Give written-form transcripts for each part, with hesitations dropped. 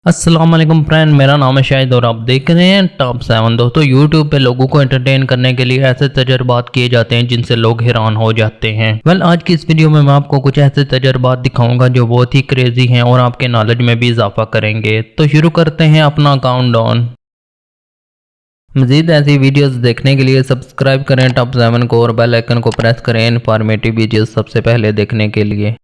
अस्सलाम वालेकुम फ्रेंड, मेरा नाम है शाहिद और आप देख रहे हैं टॉप 7। दोस्तों यूट्यूब पे लोगों को एंटरटेन करने के लिए ऐसे तजर्बात किए जाते हैं जिनसे लोग हैरान हो जाते हैं। आज की इस वीडियो में मैं आपको कुछ ऐसे तजर्बात दिखाऊंगा जो बहुत ही क्रेजी हैं और आपके नॉलेज में भी इजाफा करेंगे। तो शुरू करते हैं अपना काउंटडाउन। मजीद ऐसी वीडियोस देखने के लिए सब्सक्राइब करें टॉप 7 को और बेल आइकन को प्रेस करें इन्फॉर्मेटिव वीडियोस सबसे पहले देखने के लिए।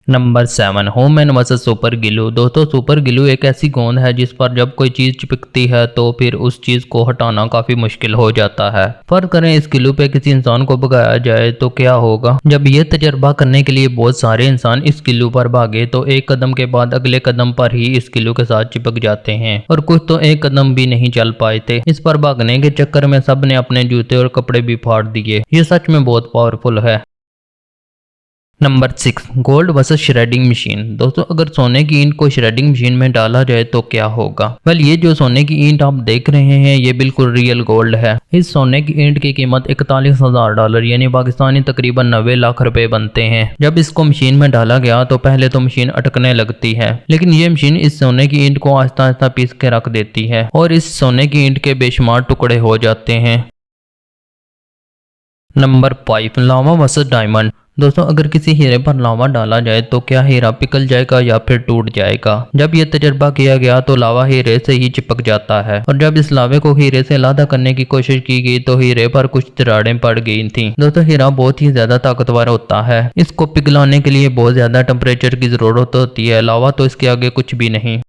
नंबर 7, होममैन वर्सेस सुपर ग्लू। दोस्तों सुपर ग्लू एक ऐसी गोंद है जिस पर जब कोई चीज चिपकती है तो फिर उस चीज को हटाना काफी मुश्किल हो जाता है। फर्ज करें इस ग्लू पे किसी इंसान को भगाया जाए तो क्या होगा। जब ये तजर्बा करने के लिए बहुत सारे इंसान इस ग्लू पर भागे तो एक कदम के बाद अगले कदम पर ही इस ग्लू के साथ चिपक जाते हैं और कुछ तो एक कदम भी नहीं चल पाए थे। इस पर भागने के चक्कर में सब ने अपने जूते और कपड़े भी फाड़ दिए। ये सच में बहुत पावरफुल है। Number 6, gold versus shredding machine. दोस्तों अगर सोने की ईंट को श्रेडिंग मशीन में डाला जाए तो क्या होगा। ये जो सोने की ईंट आप देख रहे हैं ये बिल्कुल रियल गोल्ड है। इस सोने की ईंट की कीमत $41,000 यानी पाकिस्तानी तकरीबन 90 लाख रुपए बनते हैं। जब इसको मशीन में डाला गया तो पहले तो मशीन अटकने लगती है, लेकिन ये मशीन इस सोने की ईंट को आहिस्ता आहिस्ता पीस के रख देती है और इस सोने की ईंट के बेशुमार टुकड़े हो जाते हैं। नंबर 5, लावा वर्सेस डायमंड। दोस्तों अगर किसी हीरे पर लावा डाला जाए तो क्या हीरा पिघल जाएगा या फिर टूट जाएगा। जब यह तजर्बा किया गया तो लावा हीरे से ही चिपक जाता है और जब इस लावे को हीरे से अलग करने की कोशिश की गई तो हीरे पर कुछ दरारें पड़ गई थी। दोस्तों हीरा बहुत ही ज्यादा ताकतवर होता है, इसको पिघलाने के लिए बहुत ज्यादा टेम्परेचर की जरूरत होती है। लावा तो इसके आगे कुछ भी नहीं।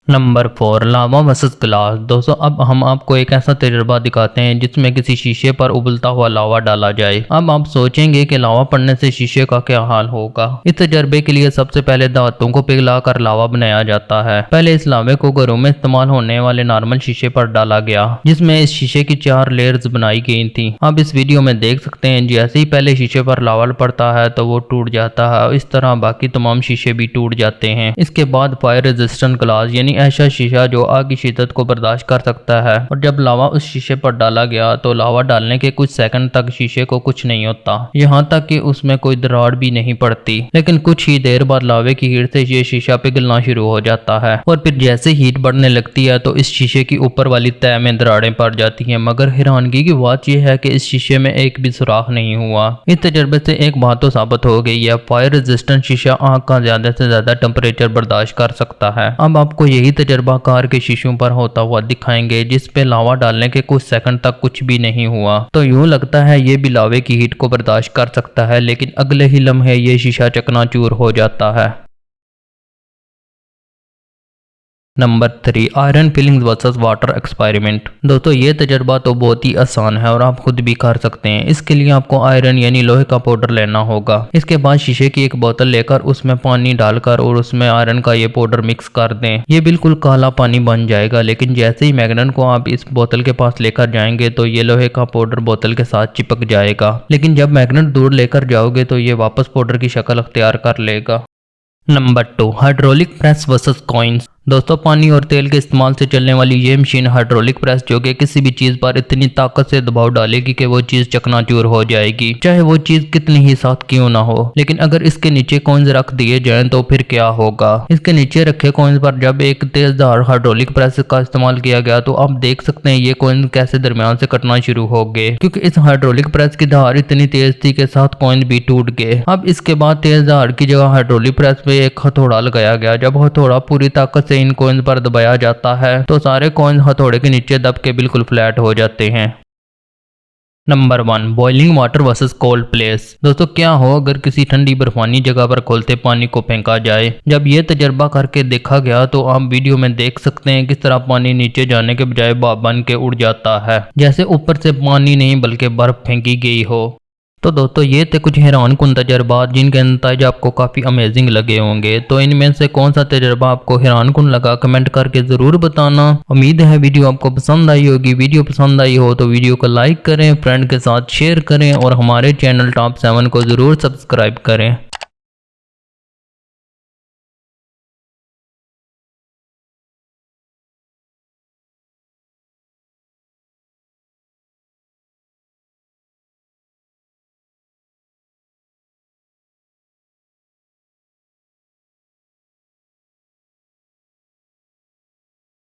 नंबर 4, लावा वर्सेस ग्लास। दोस्तों अब हम आपको एक ऐसा तजुर्बा दिखाते हैं जिसमें किसी शीशे पर उबलता हुआ लावा डाला जाए। अब आप सोचेंगे कि लावा पड़ने से शीशे का क्या हाल होगा। इस तजर्बे के लिए सबसे पहले धातुओं को पिघलाकर लावा बनाया जाता है। पहले इस लावे को घरों में इस्तेमाल होने वाले नॉर्मल शीशे पर डाला गया जिसमें इस शीशे की 4 लेयर्स बनाई गई थी। आप इस वीडियो में देख सकते हैं जैसे ही पहले शीशे पर लावा पड़ता है तो वो टूट जाता है। इस तरह बाकी तमाम शीशे भी टूट जाते हैं। इसके बाद फायर रेजिस्टेंट ग्लास यानी ऐसा शीशा जो आग की शिद्दत को बर्दाश्त कर सकता है और जब लावा उस शीशे पर डाला गया तो लावा डालने के कुछ सेकंड तक शीशे को कुछ नहीं होता, यहाँ तक कि उसमें कोई दरार भी नहीं पड़ती। लेकिन कुछ ही देर बाद लावे की हीट से ये शीशा पिघलना शुरू हो जाता है और फिर जैसे हीट बढ़ने लगती है तो इस शीशे की ऊपर वाली तह में दरारें पड़ जाती हैं। मगर हैरानगी की बात यह है कि इस शीशे में एक भी सुराख नहीं हुआ। इस तजर्बे से एक बात तो साबित हो गई है, फायर रेजिस्टेंट शीशा आग का ज्यादा से ज्यादा टेम्परेचर बर्दाश्त कर सकता है। अब आपको यही तजर्बा कार के शीशों पर होता हुआ दिखाएंगे जिस पे लावा डालने के कुछ सेकंड तक कुछ भी नहीं हुआ। तो यूं लगता है ये भी लावे की हीट को बर्दाश्त कर सकता है, लेकिन अगले ही लम्हे ये शीशा चकनाचूर हो जाता है। Number 3, iron filings versus water experiment. दोस्तों ये तजर्बा तो बहुत ही आसान है और आप खुद भी कर सकते हैं। इसके लिए आपको आयरन यानी लोहे का पाउडर लेना होगा। इसके बाद शीशे की एक बोतल लेकर उसमें पानी डालकर और उसमें आयरन का ये पाउडर मिक्स कर दें। ये बिल्कुल काला पानी बन जाएगा, लेकिन जैसे ही मैग्नेट को आप इस बोतल के पास लेकर जाएंगे तो ये लोहे का पाउडर बोतल के साथ चिपक जाएगा, लेकिन जब मैग्नेट दूर लेकर जाओगे तो ये वापस पाउडर की शक्ल अख्तियार कर लेगा। Number 2, hydraulic press versus coins. दोस्तों पानी और तेल के इस्तेमाल से चलने वाली ये मशीन हाइड्रोलिक प्रेस जो कि किसी भी चीज पर इतनी ताकत से दबाव डालेगी कि वो चीज चकनाचूर हो जाएगी, चाहे वो चीज कितनी ही सख्त क्यों ना हो। लेकिन अगर इसके नीचे कॉइन्स रख दिए जाएं तो फिर क्या होगा। इसके नीचे रखे कॉइन्स पर जब एक तेज धार हाइड्रोलिक प्रेस का इस्तेमाल किया गया तो आप देख सकते हैं ये कॉइन्स कैसे दरमियान से कटना शुरू हो गए, क्योंकि इस हाइड्रोलिक प्रेस की धार इतनी तेज थी कि 7 कॉइन भी टूट गए। अब इसके बाद तेज धार की जगह हाइड्रोलिक प्रेस में एक हथौड़ा लगाया गया। जब हथौड़ा पूरी ताकत से इन कॉइन्स पर दबाया जाता है तो सारे कॉइन हथौड़े के नीचे दब के बिल्कुल फ्लैट हो जाते हैं। Number 1, boiling water versus cold place. दोस्तों क्या हो अगर किसी ठंडी बर्फानी जगह पर खोलते पानी को फेंका जाए। जब यह तजर्बा करके देखा गया तो आप वीडियो में देख सकते हैं किस तरह पानी नीचे जाने के बजाय भाप बन के उड़ जाता है, जैसे ऊपर से पानी नहीं बल्कि बर्फ फेंकी गई हो। तो दोस्तों ये थे कुछ हैरान कुन तजर्बात जिनके नतीजे आपको काफ़ी अमेजिंग लगे होंगे। तो इनमें से कौन सा तजर्बा आपको हैरान कुन लगा कमेंट करके ज़रूर बताना। उम्मीद है वीडियो आपको पसंद आई होगी। वीडियो पसंद आई हो तो वीडियो को लाइक करें, फ्रेंड के साथ शेयर करें और हमारे चैनल टॉप 7 को ज़रूर सब्सक्राइब करें।